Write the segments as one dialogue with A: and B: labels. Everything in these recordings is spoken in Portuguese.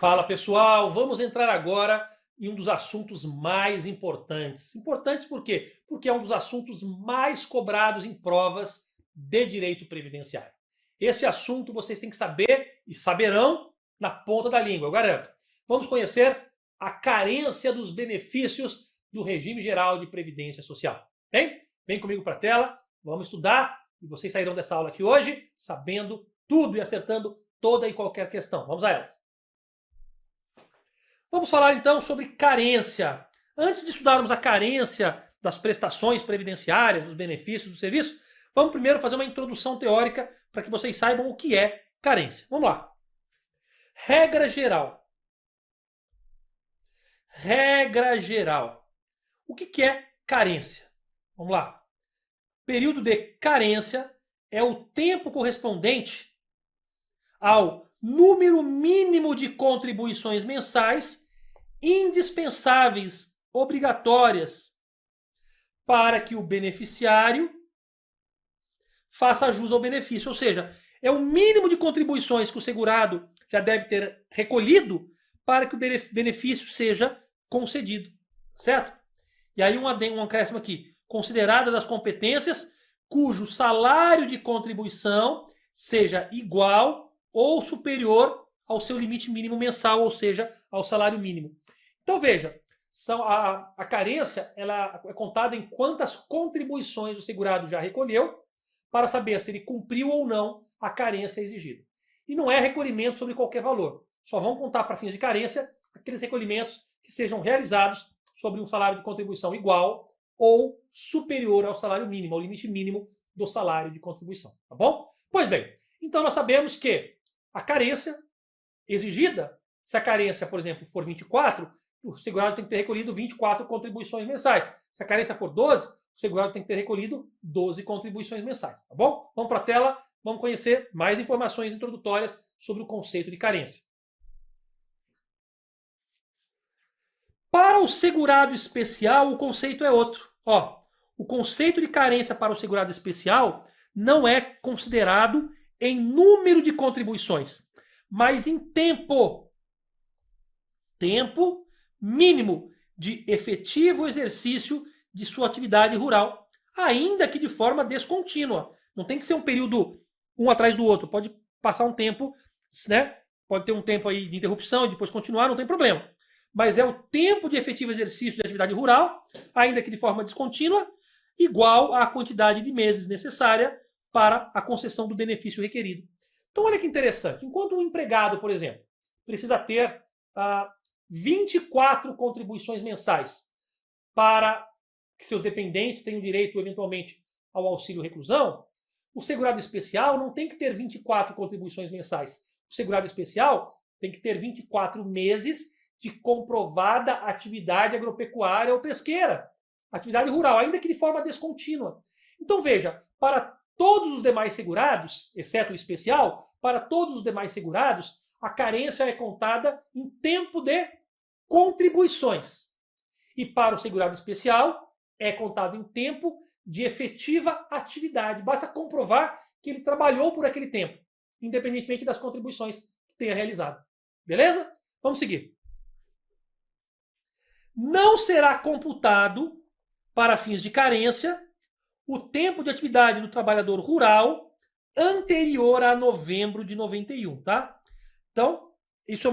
A: Fala pessoal, vamos entrar agora em um dos assuntos mais importantes. Importantes por quê? Porque é um dos assuntos mais cobrados em provas de direito previdenciário. Este assunto vocês têm que saber e saberão na ponta da língua, eu garanto. Vamos conhecer a carência dos benefícios do regime geral de previdência social. Bem? Vem comigo para a tela, vamos estudar e vocês sairão dessa aula aqui hoje sabendo tudo e acertando toda e qualquer questão. Vamos a elas. Vamos falar então sobre carência. Antes de estudarmos a carência das prestações previdenciárias, dos benefícios do serviço, vamos primeiro fazer uma introdução teórica para que vocês saibam o que é carência. Vamos lá. Regra geral. Regra geral. O que é carência? Vamos lá. Período de carência é o tempo correspondente ao número mínimo de contribuições mensais indispensáveis, obrigatórias, para que o beneficiário faça jus ao benefício. Ou seja, é o mínimo de contribuições que o segurado já deve ter recolhido para que o benefício seja concedido. Certo? E aí um acréscimo aqui. Consideradas as competências cujo salário de contribuição seja igual ou superior ao seu limite mínimo mensal, ou seja, ao salário mínimo. Então veja, a carência ela é contada em quantas contribuições o segurado já recolheu para saber se ele cumpriu ou não a carência exigida. E não é recolhimento sobre qualquer valor. Só vão contar para fins de carência aqueles recolhimentos que sejam realizados sobre um salário de contribuição igual ou superior ao salário mínimo, ao limite mínimo do salário de contribuição. Tá bom? Pois bem, então nós sabemos que a carência exigida, se a carência, por exemplo, for 24, o segurado tem que ter recolhido 24 contribuições mensais. Se a carência for 12, o segurado tem que ter recolhido 12 contribuições mensais. Tá bom? Vamos para a tela, vamos conhecer mais informações introdutórias sobre o conceito de carência. Para o segurado especial, o conceito é outro. O conceito de carência para o segurado especial não é considerado em número de contribuições, mas em tempo. Tempo mínimo de efetivo exercício de sua atividade rural, ainda que de forma descontínua. Não tem que ser um período um atrás do outro. Pode passar um tempo, né? Pode ter um tempo aí de interrupção e depois continuar, não tem problema. Mas é o tempo de efetivo exercício de atividade rural, ainda que de forma descontínua, igual à quantidade de meses necessária para a concessão do benefício requerido. Então, olha que interessante. Enquanto um empregado, por exemplo, precisa ter 24 contribuições mensais para que seus dependentes tenham direito, eventualmente, ao auxílio reclusão, o segurado especial não tem que ter 24 contribuições mensais. O segurado especial tem que ter 24 meses de comprovada atividade agropecuária ou pesqueira, atividade rural, ainda que de forma descontínua. Então, veja, para todos os demais segurados, exceto o especial, para todos os demais segurados, a carência é contada em tempo de contribuições. E para o segurado especial, é contado em tempo de efetiva atividade. Basta comprovar que ele trabalhou por aquele tempo, independentemente das contribuições que tenha realizado. Beleza? Vamos seguir. Não será computado, para fins de carência, o tempo de atividade do trabalhador rural anterior a novembro de 91, tá? Então, isso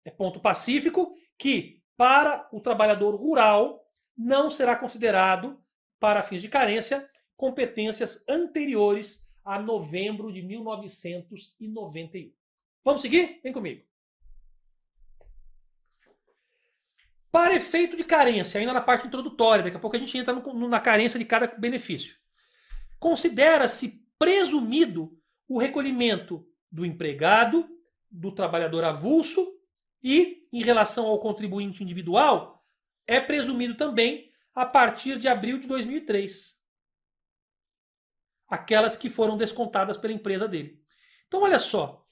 A: é ponto pacífico, que para o trabalhador rural não será considerado, para fins de carência, competências anteriores a novembro de 1991. Vamos seguir? Vem comigo. Para efeito de carência, ainda na parte introdutória, daqui a pouco a gente entra na carência de cada benefício. Considera-se presumido o recolhimento do empregado, do trabalhador avulso e, em relação ao contribuinte individual, é presumido também a partir de abril de 2003. Aquelas que foram descontadas pela empresa dele. Então, olha só.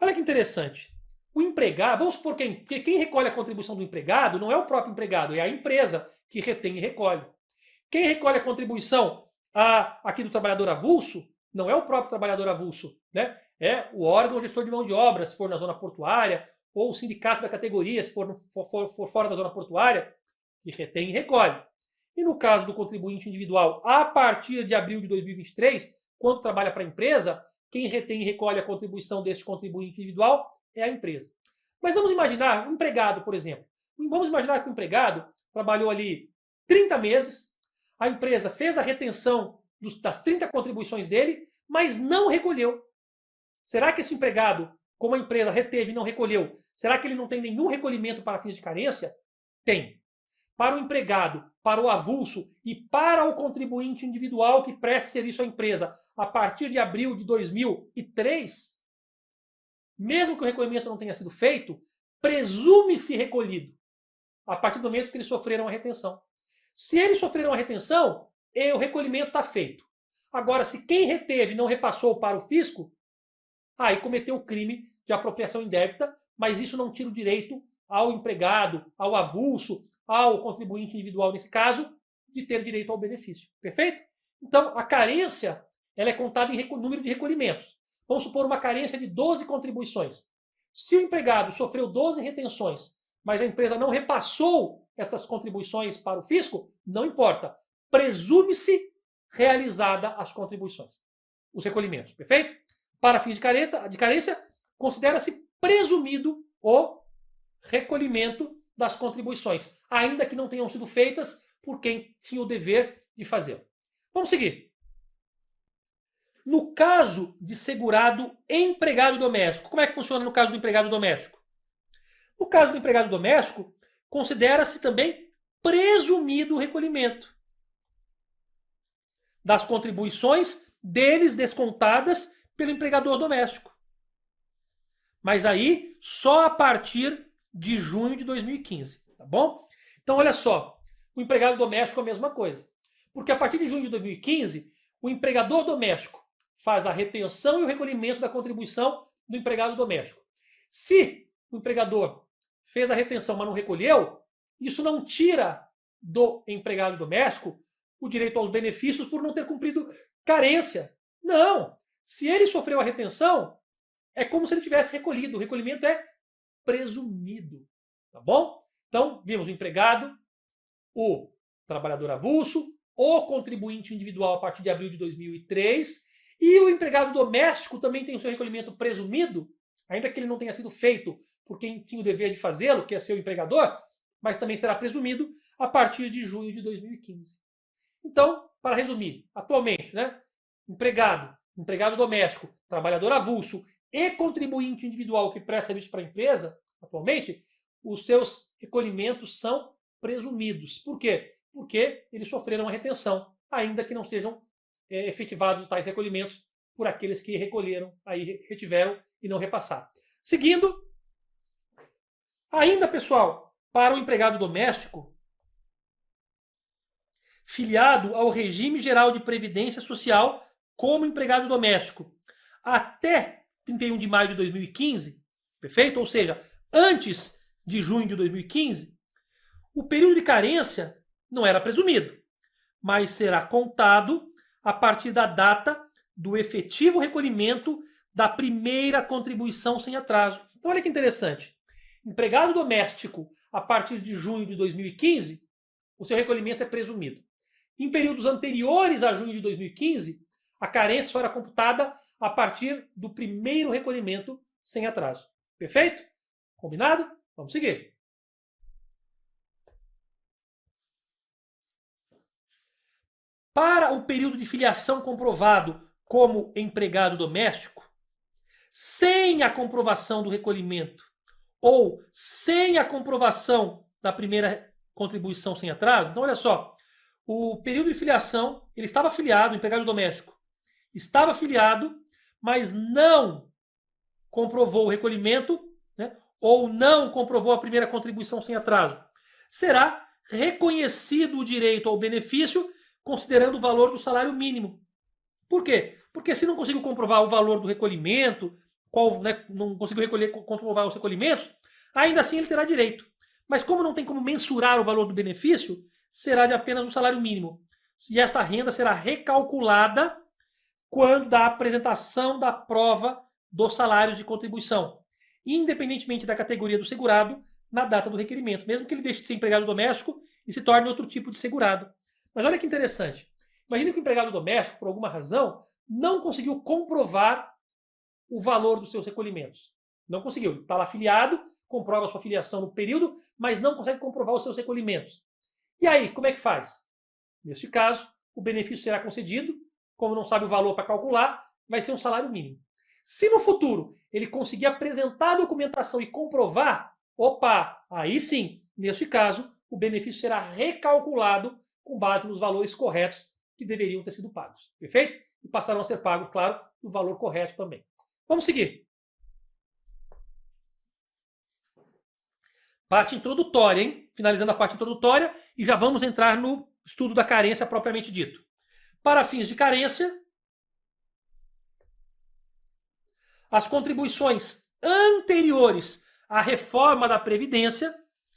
A: Olha que interessante. O empregado, vamos supor que quem recolhe a contribuição do empregado não é o próprio empregado, é a empresa que retém e recolhe. Quem recolhe a contribuição aqui do trabalhador avulso Não é o próprio trabalhador avulso, né? É o órgão gestor de mão de obra, se for na zona portuária, ou o sindicato da categoria, se for fora da zona portuária, que retém e recolhe. E no caso do contribuinte individual, a partir de abril de 2023, quando trabalha para a empresa, quem retém e recolhe a contribuição deste contribuinte individual é a empresa. Mas vamos imaginar um empregado, por exemplo. Vamos imaginar que o empregado trabalhou ali 30 meses, a empresa fez a retenção das 30 contribuições dele, mas não recolheu. Será que esse empregado, como a empresa reteve e não recolheu, será que ele não tem nenhum recolhimento para fins de carência? Tem. Para o empregado, para o avulso e para o contribuinte individual que presta serviço à empresa a partir de abril de 2003, mesmo que o recolhimento não tenha sido feito, presume-se recolhido a partir do momento que eles sofreram a retenção. Se eles sofreram a retenção, o recolhimento está feito. Agora, se quem reteve não repassou para o fisco, aí cometeu o crime de apropriação indébita, mas isso não tira o direito ao empregado, ao avulso, ao contribuinte individual, nesse caso, de ter direito ao benefício. Perfeito? Então, a carência ela é contada em número de recolhimentos. Vamos supor uma carência de 12 contribuições. Se o empregado sofreu 12 retenções, mas a empresa não repassou essas contribuições para o fisco, não importa. Presume-se realizada as contribuições, os recolhimentos. Perfeito? Para fins de carência, considera-se presumido o recolhimento das contribuições, ainda que não tenham sido feitas por quem tinha o dever de fazê-lo. Vamos seguir. No caso de segurado empregado doméstico, como é que funciona no caso do empregado doméstico? No caso do empregado doméstico, considera-se também presumido o recolhimento das contribuições deles descontadas pelo empregador doméstico. Mas aí, só a partir de junho de 2015, tá bom? Então, olha só, o empregado doméstico é a mesma coisa. Porque a partir de junho de 2015, o empregador doméstico faz a retenção e o recolhimento da contribuição do empregado doméstico. Se o empregador fez a retenção, mas não recolheu, isso não tira do empregado doméstico o direito aos benefícios por não ter cumprido carência. Não! Se ele sofreu a retenção, é como se ele tivesse recolhido. O recolhimento é presumido. Tá bom? Então, vimos o empregado, o trabalhador avulso, o contribuinte individual a partir de abril de 2003 e o empregado doméstico também tem o seu recolhimento presumido, ainda que ele não tenha sido feito por quem tinha o dever de fazê-lo, que é seu empregador, mas também será presumido a partir de junho de 2015. Então, para resumir, atualmente, né, empregado doméstico, trabalhador avulso e contribuinte individual que presta serviço para a empresa, atualmente, os seus recolhimentos são presumidos. Por quê? Porque eles sofreram a retenção, ainda que não sejam efetivados tais recolhimentos por aqueles que recolheram, aí retiveram e não repassaram. Seguindo, ainda, pessoal, para o empregado doméstico, filiado ao regime geral de previdência social como empregado doméstico até 31 de maio de 2015, perfeito? Ou seja, antes de junho de 2015, o período de carência não era presumido, mas será contado a partir da data do efetivo recolhimento da primeira contribuição sem atraso. Então, olha que interessante. Empregado doméstico, a partir de junho de 2015, o seu recolhimento é presumido. Em períodos anteriores a junho de 2015, a carência só era computada a partir do primeiro recolhimento sem atraso. Perfeito? Combinado? Vamos seguir. Para o período de filiação comprovado como empregado doméstico, sem a comprovação do recolhimento ou sem a comprovação da primeira contribuição sem atraso, então olha só, o período de filiação, ele estava filiado, o empregado doméstico estava filiado, mas não comprovou o recolhimento, né, ou não comprovou a primeira contribuição sem atraso. Será reconhecido o direito ao benefício considerando o valor do salário mínimo. Por quê? Porque se não conseguiu comprovar o valor do recolhimento, não conseguiu comprovar os recolhimentos, ainda assim ele terá direito. Mas como não tem como mensurar o valor do benefício, será de apenas o salário mínimo. E esta renda será recalculada quando da apresentação da prova dos salários de contribuição, independentemente da categoria do segurado, na data do requerimento, mesmo que ele deixe de ser empregado doméstico e se torne outro tipo de segurado. Mas olha que interessante. Imagine que o empregado doméstico, por alguma razão, não conseguiu comprovar o valor dos seus recolhimentos. Não conseguiu. Ele está lá afiliado, comprova a sua filiação no período, mas não consegue comprovar os seus recolhimentos. E aí, como é que faz? Neste caso, o benefício será concedido, como não sabe o valor para calcular, vai ser um salário mínimo. Se no futuro ele conseguir apresentar a documentação e comprovar, opa, aí sim, neste caso, o benefício será recalculado com base nos valores corretos que deveriam ter sido pagos. Perfeito? E passarão a ser pagos, claro, no valor correto também. Vamos seguir. Parte introdutória, hein? Finalizando a parte introdutória e já vamos entrar no estudo da carência propriamente dito. Para fins de carência, as contribuições anteriores à reforma da Previdência,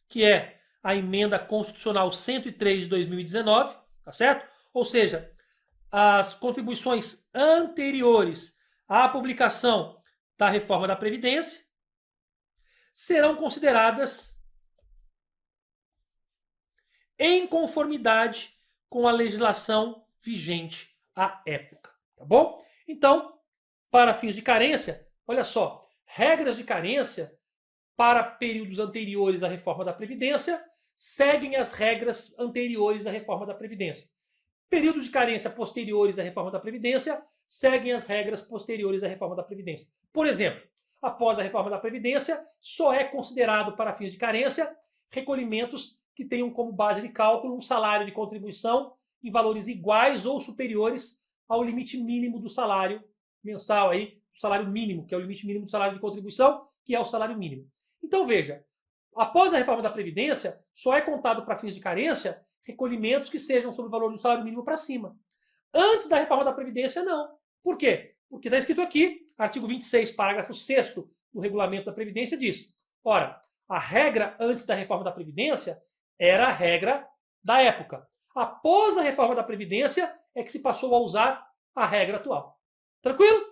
A: que é a emenda constitucional 103 de 2019, tá certo? Ou seja, as contribuições anteriores à publicação da reforma da Previdência serão consideradas em conformidade com a legislação vigente à época, tá bom? Então, para fins de carência, olha só, regras de carência para períodos anteriores à reforma da Previdência seguem as regras anteriores à reforma da Previdência. Períodos de carência posteriores à reforma da Previdência seguem as regras posteriores à reforma da Previdência. Por exemplo, após a reforma da Previdência, só é considerado para fins de carência recolhimentos que tenham como base de cálculo um salário de contribuição em valores iguais ou superiores ao limite mínimo do salário mensal, aí, o salário mínimo, que é o limite mínimo do salário de contribuição, que é o salário mínimo. Então veja, após a reforma da Previdência, só é contado para fins de carência recolhimentos que sejam sobre o valor do salário mínimo para cima. Antes da reforma da Previdência, não. Por quê? Porque está escrito aqui, artigo 26, parágrafo 6º do regulamento da Previdência diz, ora, a regra antes da reforma da Previdência era a regra da época. Após a reforma da Previdência é que se passou a usar a regra atual. Tranquilo?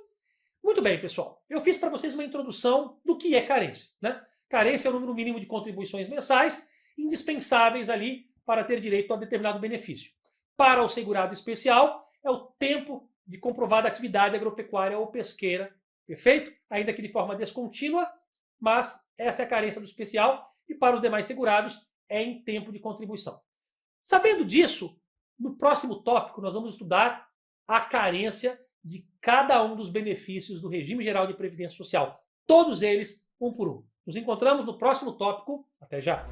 A: Muito bem, pessoal. Eu fiz para vocês uma introdução do que é carência, né? Carência é o número mínimo de contribuições mensais indispensáveis ali para ter direito a determinado benefício. Para o segurado especial, é o tempo de comprovada atividade agropecuária ou pesqueira, perfeito? Ainda que de forma descontínua, mas essa é a carência do especial e para os demais segurados é em tempo de contribuição. Sabendo disso, no próximo tópico nós vamos estudar a carência de cada um dos benefícios do Regime Geral de Previdência Social. Todos eles, um por um. Nos encontramos no próximo tópico. Até já!